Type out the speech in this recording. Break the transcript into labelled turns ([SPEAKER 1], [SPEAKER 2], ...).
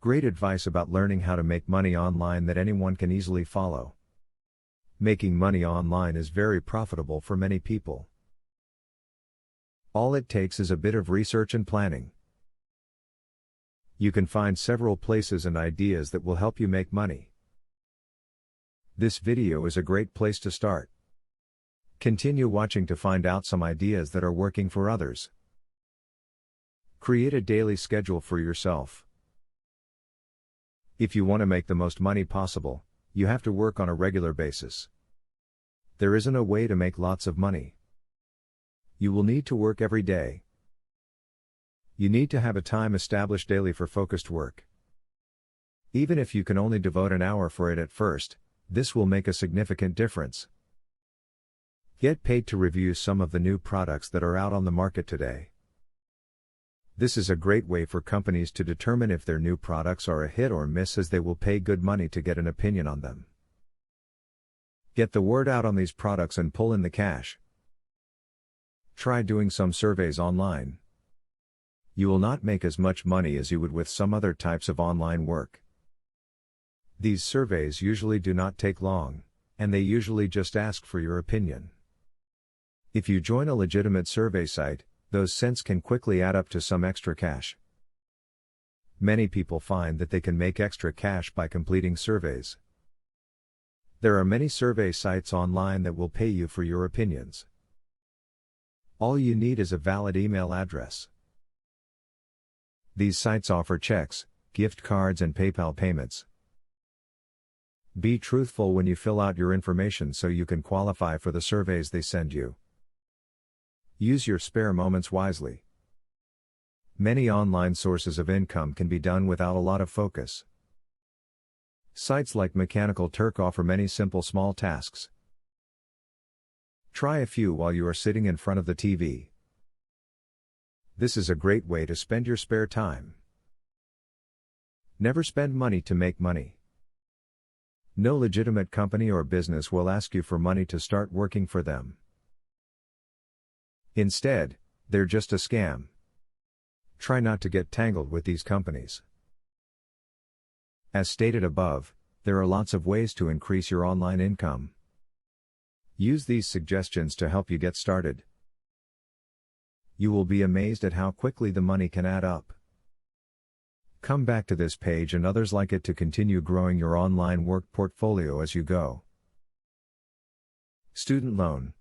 [SPEAKER 1] Great advice about learning how to make money online that anyone can easily follow. Making money online is very profitable for many people. All it takes is a bit of research and planning. You can find several places and ideas that will help you make money. This video is a great place to start. Continue watching to find out some ideas that are working for others. Create a daily schedule for yourself. If you want to make the most money possible, you have to work on a regular basis. There isn't a way to make lots of money. You will need to work every day. You need to have a time established daily for focused work. Even if you can only devote an hour for it at first, this will make a significant difference. Get paid to review some of the new products that are out on the market today. This is a great way for companies to determine if their new products are a hit or miss, as they will pay good money to get an opinion on them. Get the word out on these products and pull in the cash. Try doing some surveys online. You will not make as much money as you would with some other types of online work. These surveys usually do not take long, and they usually just ask for your opinion. If you join a legitimate survey site, those cents can quickly add up to some extra cash. Many people find that they can make extra cash by completing surveys. There are many survey sites online that will pay you for your opinions. All you need is a valid email address. These sites offer checks, gift cards, and PayPal payments. Be truthful when you fill out your information so you can qualify for the surveys they send you. Use your spare moments wisely. Many online sources of income can be done without a lot of focus. Sites like Mechanical Turk offer many simple small tasks. Try a few while you are sitting in front of the TV. This is a great way to spend your spare time. Never spend money to make money. No legitimate company or business will ask you for money to start working for them. Instead, they're just a scam. Try not to get tangled with these companies. As stated above, there are lots of ways to increase your online income. Use these suggestions to help you get started. You will be amazed at how quickly the money can add up. Come back to this page and others like it to continue growing your online work portfolio as you go. Student loan.